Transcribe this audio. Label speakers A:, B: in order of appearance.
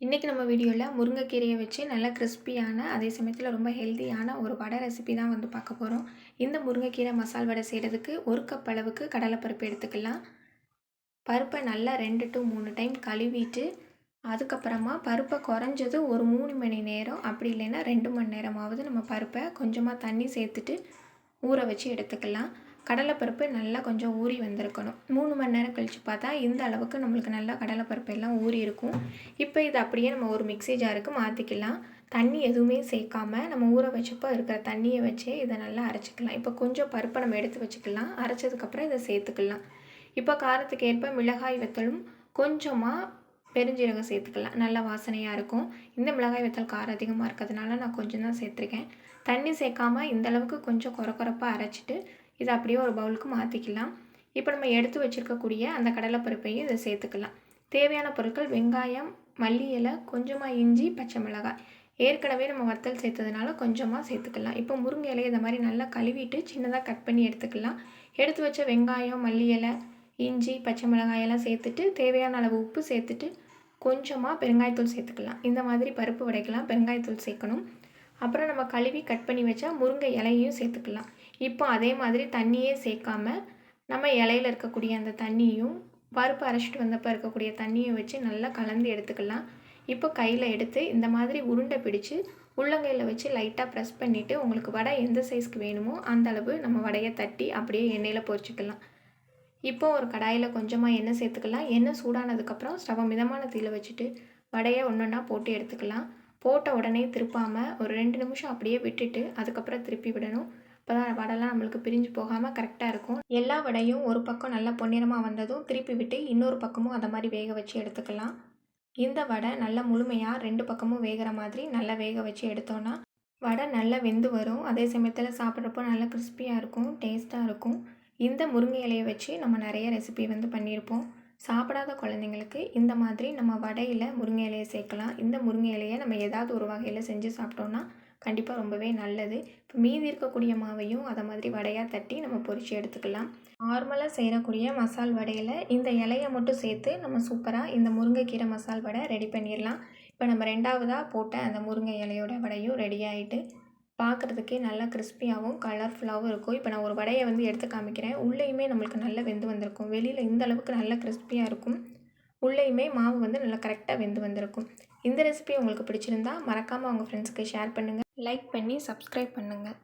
A: இன்றைக்கி நம்ம வீடியோவில் முருங்கைக்கீரையை வச்சு நல்லா கிறிஸ்பியான அதே சமயத்தில் ரொம்ப ஹெல்த்தியான ஒரு வடை ரெசிபி தான் வந்து பார்க்க போகிறோம். இந்த முருங்கைக்கீரை மசால் வடை செய்கிறதுக்கு 1 கப் அளவுக்கு கடலைப்பருப்பு எடுத்துக்கலாம். பருப்பை நல்லா 2 to 3 டைம் கழுவிட்டு அதுக்கப்புறமா பருப்பை குறைஞ்சது ஒரு 3 மணி நேரம் அப்படி இல்லைன்னா 2 மணி நேரமாவது நம்ம பருப்பை கொஞ்சமாக தண்ணி சேர்த்துட்டு ஊற வச்சு எடுத்துக்கலாம். கடலைப்பருப்பு நல்லா கொஞ்சம் ஊறி வந்திருக்கணும். 3 மணி நேரம் கழித்து பார்த்தா இந்த அளவுக்கு நம்மளுக்கு நல்லா கடலைப்பருப்பு எல்லாம் ஊறி இருக்கும். இப்போ இதை அப்படியே நம்ம ஒரு மிக்ஸி ஜாருக்கு மாற்றிக்கலாம். தண்ணி எதுவுமே சேர்க்காம நம்ம ஊற வச்சப்போ இருக்கிற தண்ணியை வச்சே இதை நல்லா அரைச்சிக்கலாம். இப்போ கொஞ்சம் பருப்பை நம்ம எடுத்து வச்சுக்கலாம். அரைச்சதுக்கப்புறம் இதை சேர்த்துக்கலாம். இப்போ காரத்துக்கு ஏற்ப மிளகாய் வத்தலும் கொஞ்சமாக பெருஞ்சீரகம் சேர்த்துக்கலாம். நல்ல வாசனையாக இருக்கும். இந்த மிளகாய் வத்தல் காரம் அதிகமாக இருக்கிறதுனால நான் கொஞ்சம் தான் சேர்த்துருக்கேன். தண்ணி சேர்க்காமல் இந்தளவுக்கு கொஞ்சம் கொரப்பாக அரைச்சிட்டு இதை அப்படியே ஒரு பவுலுக்கு மாற்றிக்கலாம். இப்போ நம்ம எடுத்து வச்சுருக்கக்கூடிய அந்த கடலைப்பருப்பையும் இதை சேர்த்துக்கலாம். தேவையான பொருட்கள் வெங்காயம், மல்லி இலை, கொஞ்சமாக இஞ்சி, பச்சை மிளகாய். ஏற்கனவே நம்ம வத்தல் சேர்த்ததுனால கொஞ்சமாக சேர்த்துக்கலாம். இப்போ முருங்கை இலையை இந்த மாதிரி நல்லா கழுவிட்டு சின்னதாக கட் பண்ணி எடுத்துக்கலாம். எடுத்து வச்ச வெங்காயம், மல்லி இலை, இஞ்சி, பச்சை மிளகாயெல்லாம் சேர்த்துட்டு தேவையான அளவு உப்பு சேர்த்துட்டு கொஞ்சமாக பெருங்காயத்தூள் சேர்த்துக்கலாம். இந்த மாதிரி பருப்பு வடைக்கலாம் பெருங்காயத்தூள் சேர்க்கணும். அப்புறம் நம்ம கழுவி கட் பண்ணி வச்சா முருங்கை இலையையும் சேர்த்துக்கலாம். இப்போ அதே மாதிரி தண்ணியே சேர்க்காம நம்ம இலையில் இருக்கக்கூடிய அந்த தண்ணியும் பருப்பு அரைச்சிட்டு வந்தப்போ இருக்கக்கூடிய தண்ணியும் வச்சு நல்லா கலந்து எடுத்துக்கலாம். இப்போ கையில் எடுத்து இந்த மாதிரி உருண்டை பிடிச்சி உள்ளங்கையில் வச்சு லைட்டாக ப்ரெஸ் பண்ணிவிட்டு உங்களுக்கு வடை எந்த சைஸ்க்கு வேணுமோ அந்த அளவு நம்ம வடையை தட்டி அப்படியே எண்ணெயில் பொரிச்சிக்கலாம். இப்போ ஒரு கடாயில் கொஞ்சமாக எண்ணெய் சேர்த்துக்கலாம். எண்ணெய் சூடானதுக்கப்புறம் ஸ்டவ்வை மிதமான தீயில் வச்சுட்டு வடையை ஒன்றொன்னா போட்டு எடுத்துக்கலாம். போட்ட உடனே திருப்பாமல் ஒரு 2 நிமிஷம் அப்படியே விட்டுட்டு அதுக்கப்புறம் திருப்பி விடணும். அப்போ தான் வடைலாம் நம்மளுக்கு பிரிஞ்சு போகாமல் கரெக்டாக இருக்கும். எல்லா வடையும் ஒரு பக்கம் நல்லா பொன்னிறமாக வந்ததும் திருப்பி விட்டு இன்னொரு பக்கமும் அந்த மாதிரி வேக வச்சு எடுத்துக்கலாம். இந்த வடை நல்லா முழுமையாக 2 பக்கமும் வேகிற மாதிரி நல்லா வேக வச்சு எடுத்தோன்னா வடை நல்லா வெந்து வரும். அதே சமயத்தில் சாப்பிட்றப்போ நல்லா கிறிஸ்பியாக இருக்கும், டேஸ்ட்டாக இருக்கும். இந்த முருங்கை இலையை வச்சு நம்ம நிறைய ரெசிபி வந்து பண்ணியிருப்போம். சாப்பிடாத குழந்தைங்களுக்கு இந்த மாதிரி நம்ம வடையில் முருங்கை இலையை சேர்க்கலாம். இந்த முருங்கை இலையை நம்ம ஏதாவது ஒரு வகையில் செஞ்சு சாப்பிட்டோன்னா கண்டிப்பாக ரொம்பவே நல்லது. இப்போ மீதி இருக்கக்கூடிய மாவையும் அதை மாதிரி வடையாக தட்டி நம்ம பொரித்து எடுத்துக்கலாம். நார்மலாக செய்யக்கூடிய மசால் வடையில் இந்த இலையை மட்டும் சேர்த்து நம்ம சூப்பராக இந்த முருங்கைக்கீரை மசால் வடை ரெடி பண்ணிடலாம். இப்போ நம்ம 2வதாக போட்ட அந்த முருங்கை இலையோட வடையும் ரெடி ஆகிட்டு பார்க்குறதுக்கே நல்லா கிறிஸ்பியாகவும் கலர்ஃபுல்லாகவும் இருக்கும். இப்போ நான் ஒரு வடையை வந்து எடுத்து காமிக்கிறேன். உள்ளேயுமே நம்மளுக்கு நல்லா வெந்து வந்திருக்கும். வெளியில் இந்த அளவுக்கு நல்லா கிறிஸ்பியாக இருக்கும். உள்ளேயுமே மாவு வந்து நல்லா கரெக்டாக வெந்து வந்திருக்கும். இந்த ரெசிபி உங்களுக்கு பிடிச்சிருந்தா மறக்காமல் உங்கள் ஃப்ரெண்ட்ஸுக்கு ஷேர் பண்ணுங்கள். லைக் பண்ணி சப்ஸ்கிரைப் பண்ணுங்கள்.